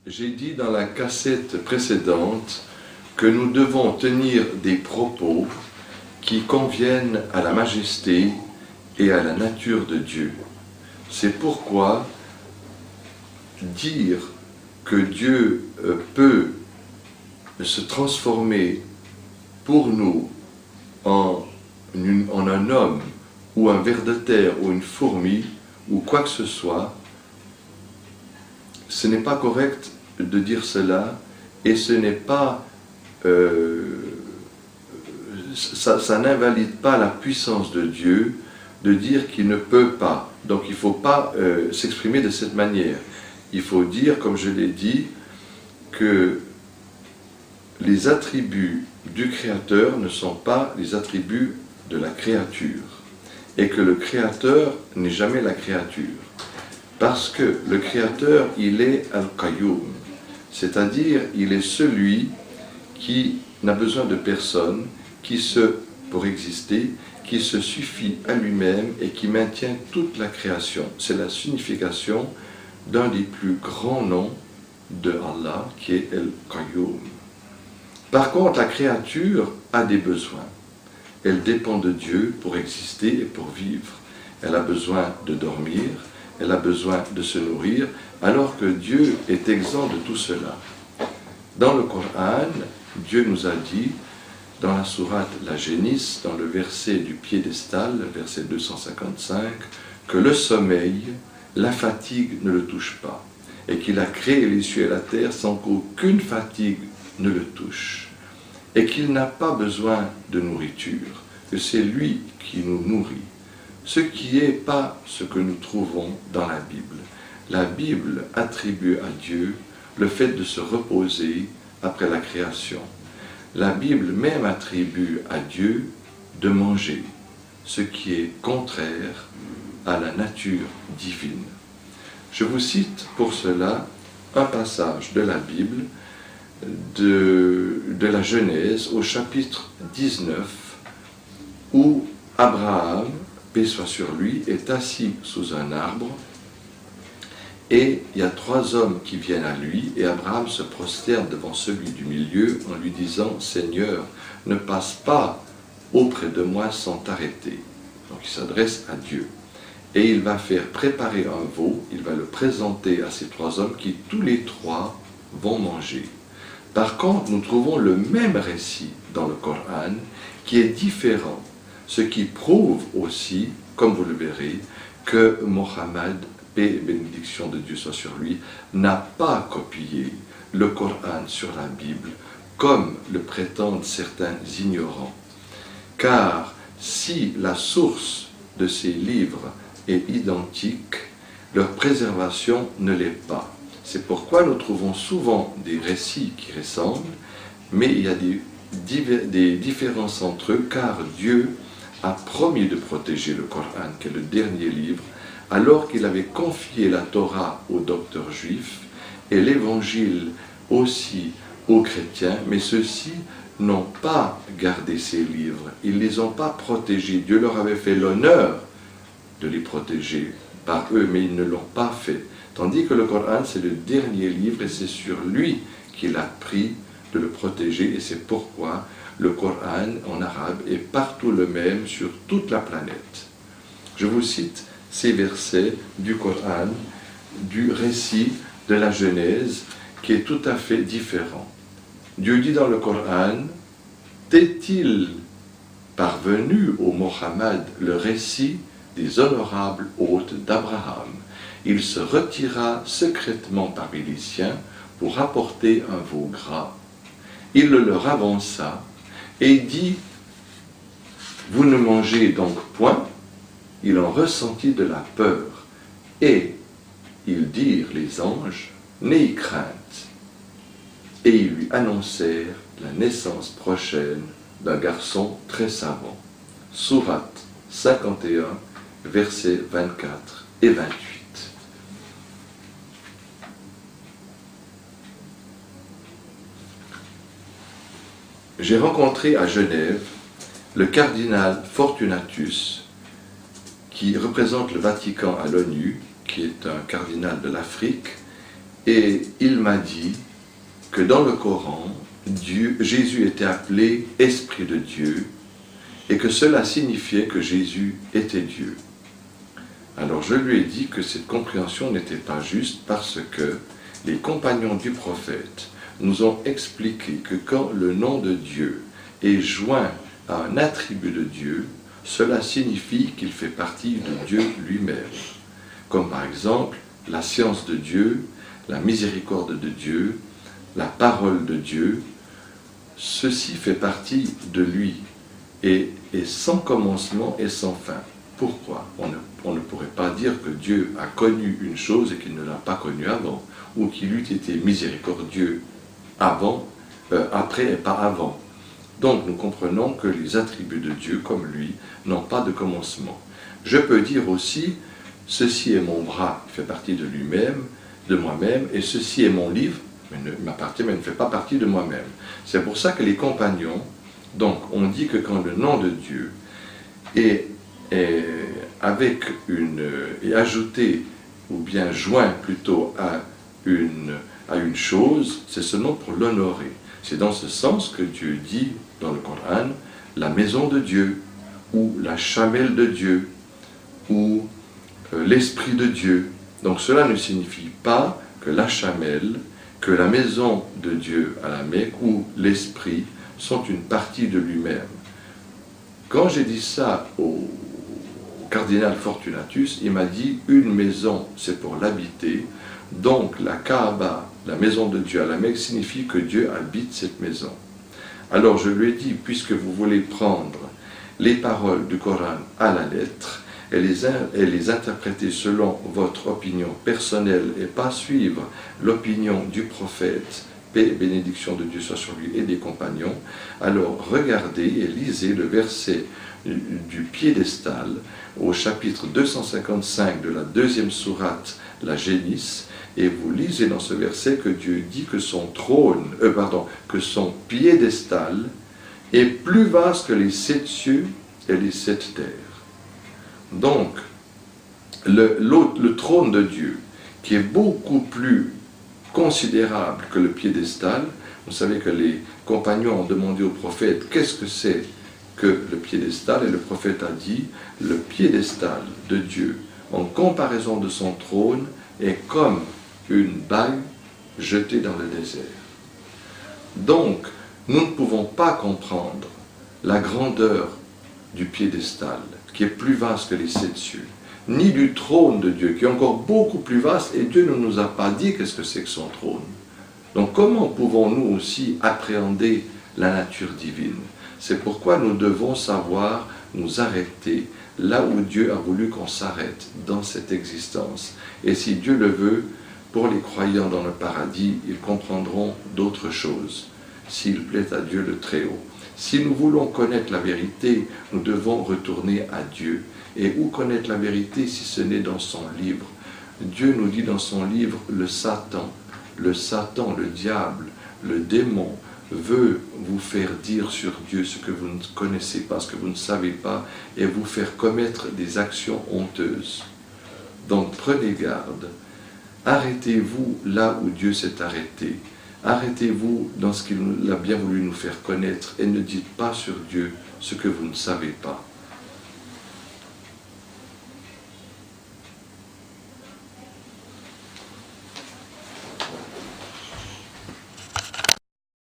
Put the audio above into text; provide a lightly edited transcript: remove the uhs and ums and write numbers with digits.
J'ai dit dans la cassette précédente que nous devons tenir des propos qui conviennent à la majesté et à la nature de Dieu. C'est pourquoi dire que Dieu peut se transformer pour nous en un homme ou un ver de terre ou une fourmi ou quoi que ce soit, ce n'est pas correct de dire cela et ce n'est pas ça n'invalide pas la puissance de Dieu de dire qu'il ne peut pas. Donc il ne faut pas s'exprimer de cette manière. Il faut dire, comme je l'ai dit, que les attributs du Créateur ne sont pas les attributs de la créature et que le Créateur n'est jamais la créature. Parce que le Créateur, il est Al-Qayyum, c'est-à-dire il est celui qui n'a besoin de personne, pour exister, qui se suffit à lui-même et qui maintient toute la création. C'est la signification d'un des plus grands noms de Allah, qui est Al-Qayyum. Par contre, la créature a des besoins. Elle dépend de Dieu pour exister et pour vivre. Elle a besoin de dormir, elle a besoin de se nourrir, alors que Dieu est exempt de tout cela. Dans le Coran, Dieu nous a dit, dans la sourate La Génisse, dans le verset du piédestal, verset 255, que le sommeil, la fatigue ne le touche pas, et qu'il a créé les cieux et la terre sans qu'aucune fatigue ne le touche, et qu'il n'a pas besoin de nourriture, que c'est lui qui nous nourrit, ce qui n'est pas ce que nous trouvons dans la Bible. La Bible attribue à Dieu le fait de se reposer après la création. La Bible même attribue à Dieu de manger, ce qui est contraire à la nature divine. Je vous cite pour cela un passage de la Bible, de la Genèse, au chapitre 19, où Abraham, paix soit sur lui, est assis sous un arbre, et il y a 3 hommes qui viennent à lui, et Abraham se prosterne devant celui du milieu en lui disant « Seigneur, ne passe pas auprès de moi sans t'arrêter. » Donc il s'adresse à Dieu. Et il va faire préparer un veau, il va le présenter à ces 3 hommes qui tous les 3 vont manger. Par contre, nous trouvons le même récit dans le Coran qui est différent, ce qui prouve aussi, comme vous le verrez, que Mohammed, paix et bénédiction de Dieu soit sur lui, n'a pas copié le Coran sur la Bible, comme le prétendent certains ignorants. Car si la source de ces livres est identique, leur préservation ne l'est pas. C'est pourquoi nous trouvons souvent des récits qui ressemblent, mais il y a des différences entre eux, car Dieu a promis de protéger le Coran, qui est le dernier livre, alors qu'il avait confié la Torah aux docteurs juifs et l'Évangile aussi aux chrétiens, mais ceux-ci n'ont pas gardé ces livres, ils ne les ont pas protégés. Dieu leur avait fait l'honneur de les protéger par eux, mais ils ne l'ont pas fait. Tandis que le Coran, c'est le dernier livre et c'est sur lui qu'il a pris de le protéger, et c'est pourquoi le Coran en arabe est partout le même sur toute la planète. Je vous cite ces versets du Coran, du récit de la Genèse, qui est tout à fait différent. Dieu dit dans le Coran, « T'est-il parvenu au Mohammed le récit des honorables hôtes d'Abraham? Il se retira secrètement parmi les siens pour apporter un veau gras. Il le leur avança et dit, « Vous ne mangez donc point ?» Il en ressentit de la peur, et ils dirent, les anges, « N'ayez crainte !» Et ils lui annoncèrent la naissance prochaine d'un garçon très savant. Sourate 51, versets 24 et 28. J'ai rencontré à Genève le cardinal Fortunatus, qui représente le Vatican à l'ONU, qui est un cardinal de l'Afrique, Et il m'a dit que dans le Coran, Jésus était appelé Esprit de Dieu, et que cela signifiait que Jésus était Dieu. Alors je lui ai dit que cette compréhension n'était pas juste parce que les compagnons du prophète nous ont expliqué que quand le nom de Dieu est joint à un attribut de Dieu, cela signifie qu'il fait partie de Dieu lui-même. Comme par exemple la science de Dieu, la miséricorde de Dieu, la parole de Dieu, ceci fait partie de lui et sans commencement et sans fin. Pourquoi on ne pourrait pas dire que Dieu a connu une chose et qu'il ne l'a pas connue avant, ou qu'il eût été miséricordieux avant, après et pas avant. Donc nous comprenons que les attributs de Dieu, comme lui, n'ont pas de commencement. Je peux dire aussi, ceci est mon bras, il fait partie de lui-même, de moi-même, et ceci est mon livre, il m'appartient mais ne fait pas partie de moi-même. C'est pour ça que les compagnons, donc on dit que quand le nom de Dieu est ajouté, ou bien joint plutôt à une chose, c'est seulement pour l'honorer. C'est dans ce sens que Dieu dit dans le Coran, la maison de Dieu, ou la chamelle de Dieu, ou l'esprit de Dieu. Donc cela ne signifie pas que la chamelle, que la maison de Dieu à la Mecque, ou l'esprit, sont une partie de lui-même. Quand j'ai dit ça au cardinal Fortunatus, il m'a dit une maison, c'est pour l'habiter. Donc la Kaaba, la maison de Dieu à la Mecque, signifie que Dieu habite cette maison. Alors je lui ai dit, puisque vous voulez prendre les paroles du Coran à la lettre et les interpréter selon votre opinion personnelle et pas suivre l'opinion du prophète, paix et bénédiction de Dieu soit sur lui et des compagnons, alors regardez et lisez le verset du piédestal au chapitre 255 de la deuxième sourate, la Génisse, et vous lisez dans ce verset que Dieu dit que son que son piédestal est plus vaste que les 7 cieux et les 7 terres. Donc, le trône de Dieu, qui est beaucoup plus considérable que le piédestal, vous savez que les compagnons ont demandé au prophète qu'est-ce que c'est que le piédestal, et le prophète a dit, le piédestal de Dieu, en comparaison de son trône, est comme une bague jetée dans le désert. Donc, nous ne pouvons pas comprendre la grandeur du piédestal, qui est plus vaste que les 7 cieux, ni du trône de Dieu, qui est encore beaucoup plus vaste, et Dieu ne nous a pas dit qu'est-ce que c'est que son trône. Donc comment pouvons-nous aussi appréhender la nature divine? C'est pourquoi nous devons savoir nous arrêter là où Dieu a voulu qu'on s'arrête dans cette existence. Et si Dieu le veut, pour les croyants dans le paradis, ils comprendront d'autres choses, s'il plaît à Dieu le Très-Haut. Si nous voulons connaître la vérité, nous devons retourner à Dieu. Et où connaître la vérité si ce n'est dans son livre? Dieu nous dit dans son livre, le Satan, le diable, le démon, veut vous faire dire sur Dieu ce que vous ne connaissez pas, ce que vous ne savez pas, et vous faire commettre des actions honteuses. Donc prenez garde. Arrêtez-vous là où Dieu s'est arrêté. Arrêtez-vous dans ce qu'il a bien voulu nous faire connaître et ne dites pas sur Dieu ce que vous ne savez pas.